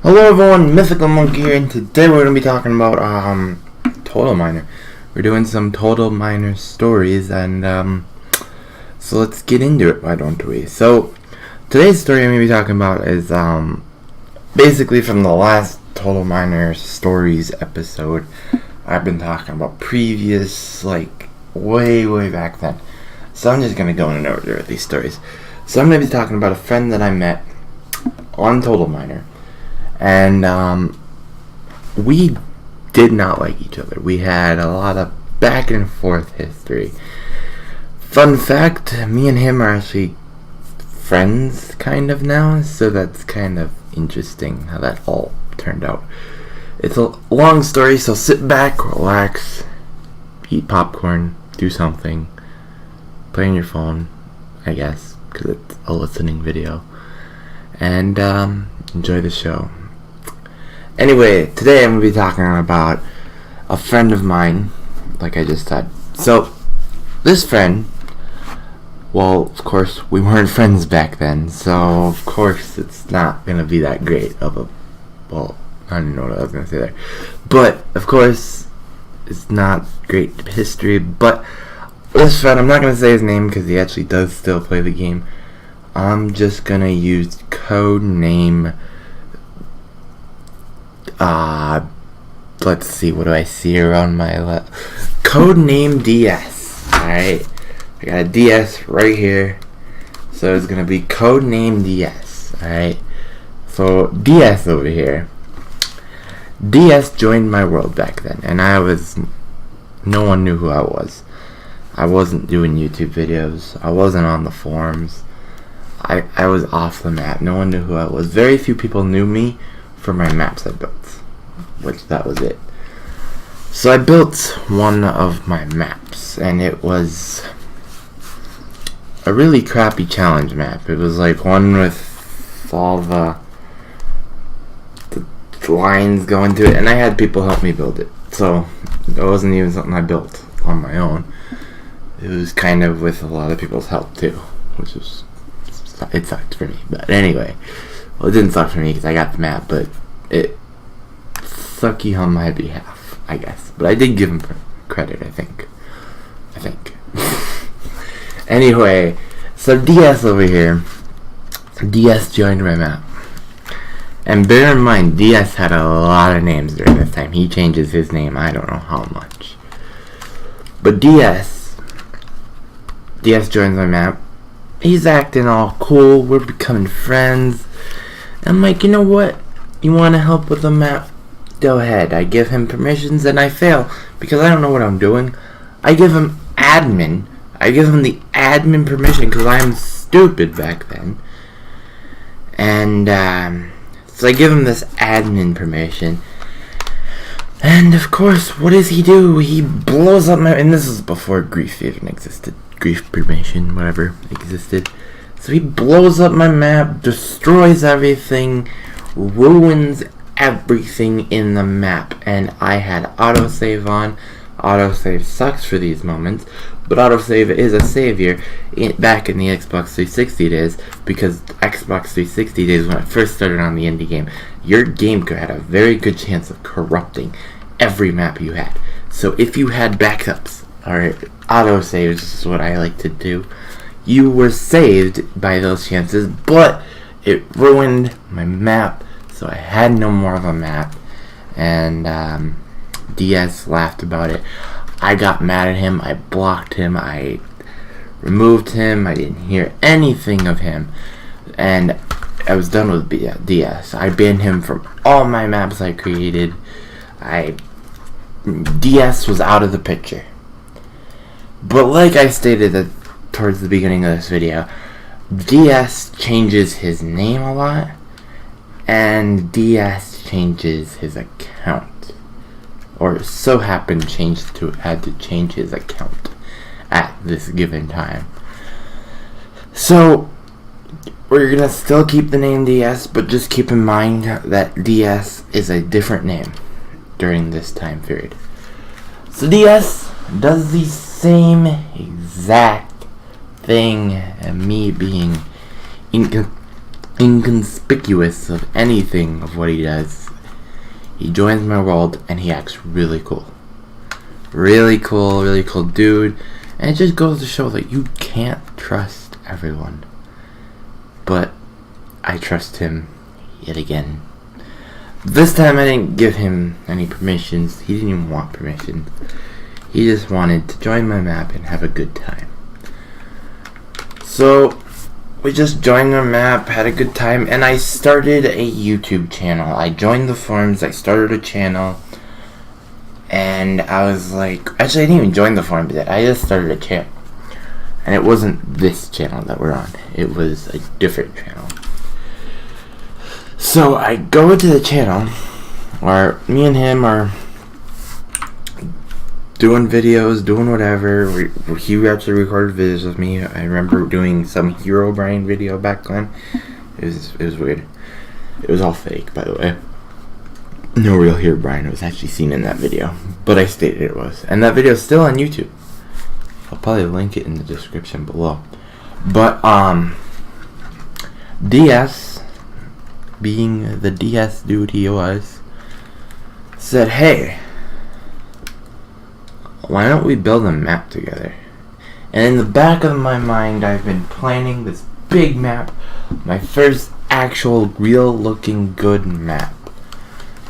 Hello everyone, Mythical Monkey here, and today we're going to be talking about, Total Miner. We're doing some Total Miner stories, and, so let's get into it, why don't we? So, today's story I'm going to be talking about is, basically from the last Total Miner stories episode. I've been talking about previous, way back then. So I'm just going to go in order with these stories. So I'm going to be talking about a friend that I met on Total Miner. And we did not like each other. We had a lot of back and forth history. Fun fact, me and him are actually friends kind of now, so that's kind of interesting how that all turned out. It's a long story, so sit back, relax, eat popcorn, do something, play on your phone, I guess, because it's a listening video, and enjoy the show. Anyway, today I'm going to be talking about a friend of mine, like I just said. So, this friend, well, of course, we weren't friends back then, so of course it's not going to be that great of a, well, I don't know what I was going to say there. But, of course, it's not great history, but this friend, I'm not going to say his name because he actually does still play the game. I'm just going to use code name. Let's see, what do I see around my codename DS. Alright, I got a DS right here, so it's gonna be codename DS. Alright, so DS over here. DS joined my world back then, and no one knew who I was. I wasn't doing YouTube videos, I wasn't on the forums, I was off the map. No one knew who I was. Very few people knew me for my maps I built, which that was it. So I built one of my maps, and it was a really crappy challenge map. It was like one with all the lines going to it, and I had people help me build it. So it wasn't even something I built on my own. It was kind of with a lot of people's help too, which was, it sucked for me. But anyway, well, it didn't suck for me because I got the map, but it sucky on my behalf, I guess. But I did give him credit, I think. Anyway, so DS over here. DS joined my map. And bear in mind, DS had a lot of names during this time. He changes his name, I don't know how much. But DS joins my map. He's acting all cool. We're becoming friends. I'm like, you know what? You want to help with the map? Go ahead. I give him permissions and I fail because I don't know what I'm doing. I give him admin. I give him the admin permission because I am stupid back then. And so I give him this admin permission. And of course, what does he do? He blows up my... And this is before grief even existed. Grief permission, whatever, existed. So he blows up my map, destroys everything, ruins everything in the map. And I had autosave on. Autosave sucks for these moments, but autosave is a savior back in the Xbox 360 days, because Xbox 360 days, when it first started on the indie game, your game had a very good chance of corrupting every map you had. So if you had backups, or autosaves is what I like to do, you were saved by those chances, but it ruined my map, so I had no more of a map, and DS laughed about it. I got mad at him, I blocked him, I removed him, I didn't hear anything of him, and I was done with DS. I banned him from all my maps I created. DS was out of the picture. But like I stated towards the beginning of this video, DS changes his name a lot, and DS changes his account. Or so happened had to change his account at this given time. So we're gonna still keep the name DS, but just keep in mind that DS is a different name during this time period. So DS does the same exact thing, and me being inconspicuous of anything of what he does. He joins my world and he acts really cool. Really cool dude. And it just goes to show that you can't trust everyone. But I trust him yet again. This time I didn't give him any permissions. He didn't even want permission. He just wanted to join my map and have a good time. So we just joined our map, had a good time, and I started a YouTube channel. I joined the forums, I started a channel, and I was like, actually I didn't even join the forums yet. I just started a channel. And it wasn't this channel that we're on. It was a different channel. So I go to the channel where me and him are doing videos, doing whatever. He actually recorded videos with me. I remember doing some Herobrine video back then. It was weird. It was all fake, by the way. No real Herobrine was actually seen in that video, but I stated it was. And that video is still on YouTube. I'll probably link it in the description below. But DS, being the DS dude he was, said, "Hey, why don't we build a map together?" And in the back of my mind, I've been planning this big map, my first actual real looking good map.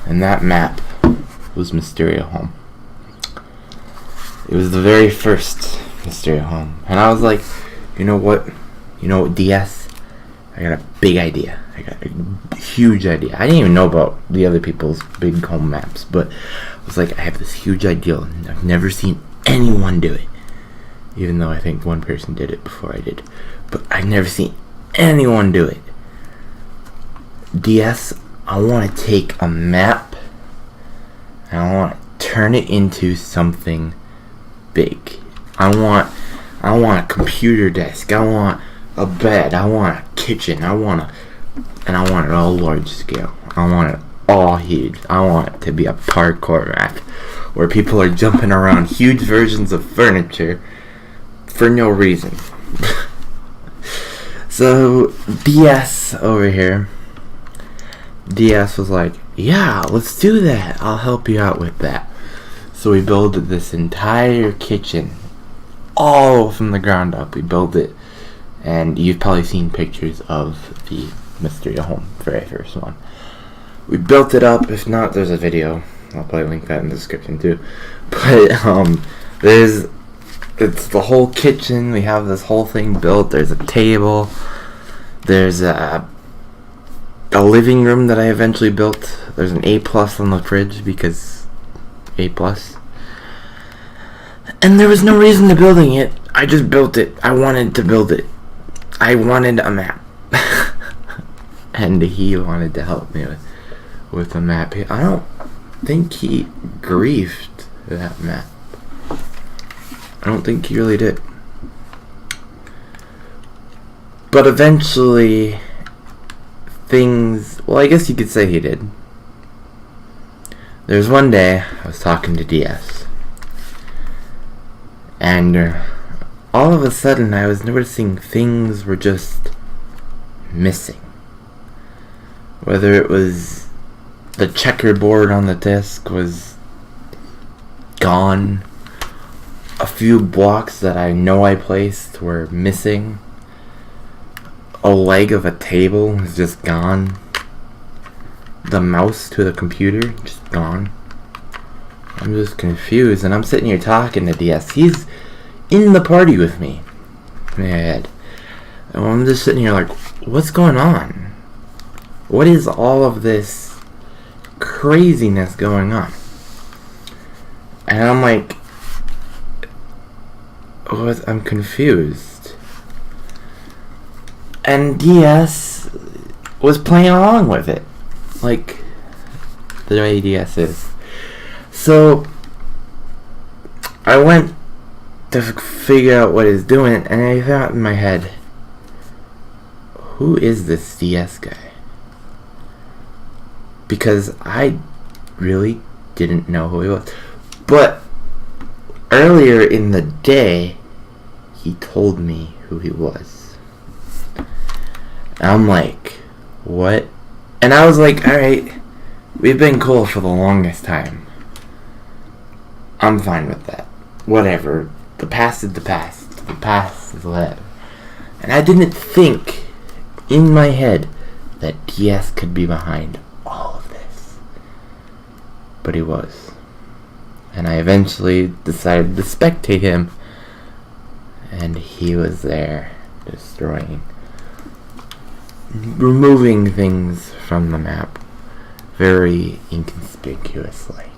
And that map was Mysterio Home. It was the very first Mysterio Home. And I was like, you know what? DS? I got a big idea. I got a huge idea. I didn't even know about the other people's big home maps, but I was like, I have this huge idea, and I've never seen anyone do it. Even though I think one person did it before I did. But I've never seen anyone do it. DS, I want to take a map, and I want to turn it into something big. I want a computer desk. I want a bed. I want a kitchen. I want it all large scale. I want it all huge. I want it to be a parkour map where people are jumping around huge versions of furniture for no reason. So DS over here, DS was like, yeah, let's do that. I'll help you out with that. So we built this entire kitchen, all from the ground up. We built it, and you've probably seen pictures of the Mysterio Home, very first one. We built it up. If not, there's a video. I'll probably link that in the description too. But it's the whole kitchen. We have this whole thing built. There's a table. There's a living room that I eventually built. There's an A+ on the fridge because A+. And there was no reason to building it. I just built it. I wanted to build it. I wanted a map. And he wanted to help me with the map. I don't think he griefed that map. I don't think he really did. But eventually well, I guess you could say he did. There was one day I was talking to DS, and all of a sudden I was noticing things were just missing. Whether it was the checkerboard on the desk was gone, a few blocks that I know I placed were missing, a leg of a table is just gone. The mouse to the computer, just gone. I'm just confused, and I'm sitting here talking to DS. He's in the party with me. Man. And I'm just sitting here like, what's going on? What is all of this craziness going on? And I'm like, I'm confused. And DS was playing along with it, like the way DS is. So I went to figure out what he's doing, and I thought in my head, who is this DS guy? Because I really didn't know who he was. But earlier in the day, he told me who he was. I'm like, what? And I was like, alright, we've been cool for the longest time. I'm fine with that. Whatever. The past is the past. The past is whatever. And I didn't think in my head that DS could be behind all of this. But he was. And I eventually decided to spectate him. And he was there, destroying, removing things from the map. Very inconspicuous like.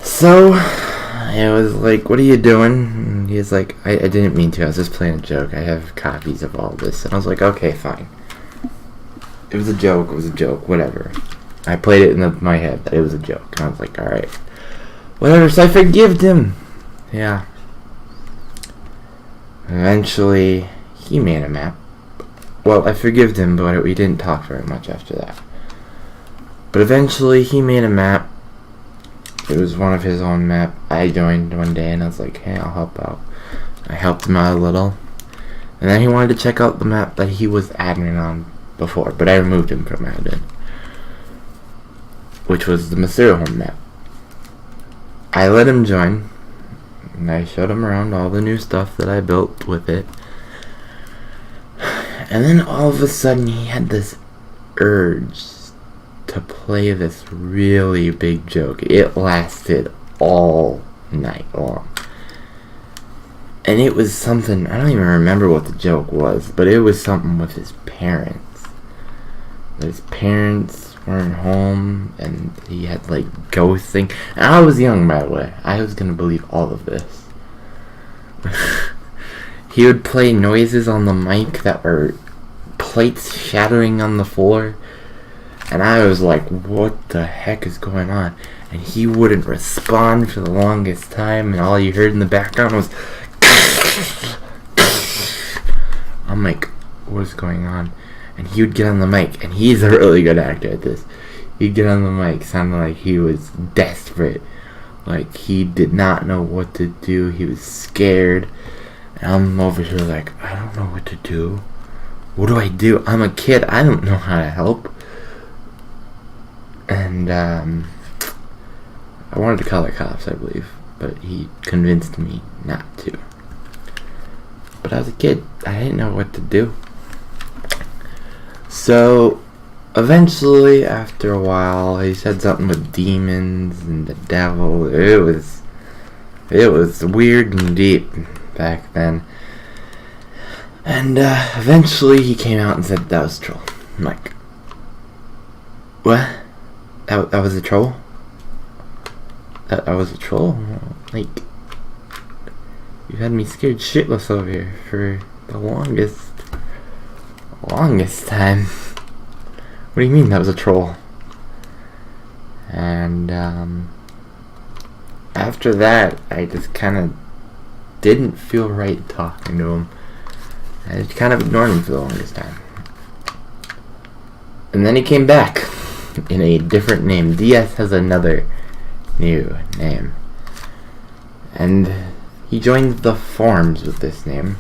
So, it was like, what are you doing? And he was like, I didn't mean to, I was just playing a joke. I have copies of all this. And I was like, okay, fine. It was a joke, whatever. I played it in my head that it was a joke. And I was like, alright. Whatever, so I forgived him. Yeah. Eventually, he made a map. Well, I forgived him, but we didn't talk very much after that. But eventually, he made a map. It was one of his own map. I joined one day and I was like, hey, I'll help out. I helped him out a little. And then he wanted to check out the map that he was admin on before, but I removed him from admin. Which was the Mysterio home map. I let him join. And I showed him around all the new stuff that I built with it. And then all of a sudden he had this urge to play this really big joke. It lasted all night long. And it was something, I don't even remember what the joke was, but it was something with his parents. His parents weren't home, and he had like ghosting. And I was young, by the way. I was gonna believe all of this. He would play noises on the mic that were plates shattering on the floor. And I was like, what the heck is going on? And he wouldn't respond for the longest time, and all you heard in the background was I'm like, what is going on? And he would get on the mic, and he's a really good actor at this. He'd get on the mic, sounding like he was desperate. Like he did not know what to do. He was scared. And I'm over here like, I don't know what to do. What do I do? I'm a kid. I don't know how to help. And I wanted to call the cops, I believe, but he convinced me not to. But I was a kid. I didn't know what to do. So eventually, after a while, he said something with demons and the devil. It was weird and deep back then. And eventually he came out and said that was a troll. I'm like, what? That was a troll? That was a troll? Like, you had me scared shitless over here for the longest time. What do you mean that was a troll? And after that, I just kind of didn't feel right talking to him. I just kind of ignored him for the longest time. And then he came back in a different name. DS has another new name. And he joined the forums with this name.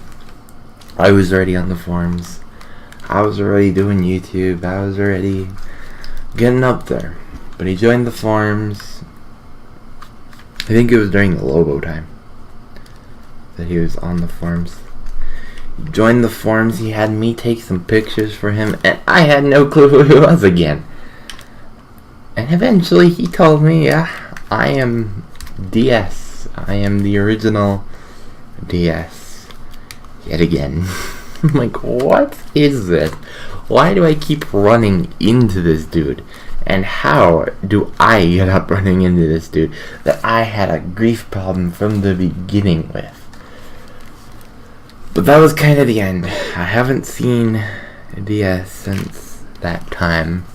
I was already on the forums. I was already doing YouTube. I was already getting up there. But he joined the forums. I think it was during the logo time that he was on the forums. He joined the forums. He had me take some pictures for him, and I had no clue who he was again. And eventually he told me, yeah, I am DS. I am the original DS. Yet again. I'm like, what is this? Why do I keep running into this dude? And how do I get up running into this dude that I had a grief problem from the beginning with? But that was kind of the end. I haven't seen DS since that time.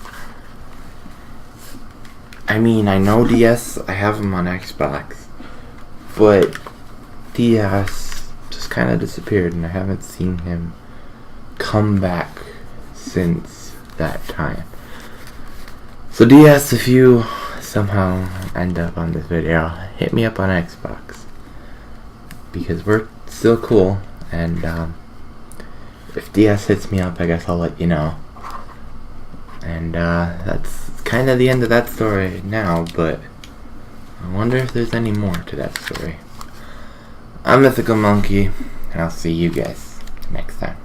I mean, I know DS, I have him on Xbox, but DS just kind of disappeared, and I haven't seen him come back since that time. So DS, if you somehow end up on this video, hit me up on Xbox, because we're still cool, and if DS hits me up, I guess I'll let you know. And that's kind of the end of that story now, but I wonder if there's any more to that story. I'm Mythical Monkey, and I'll see you guys next time.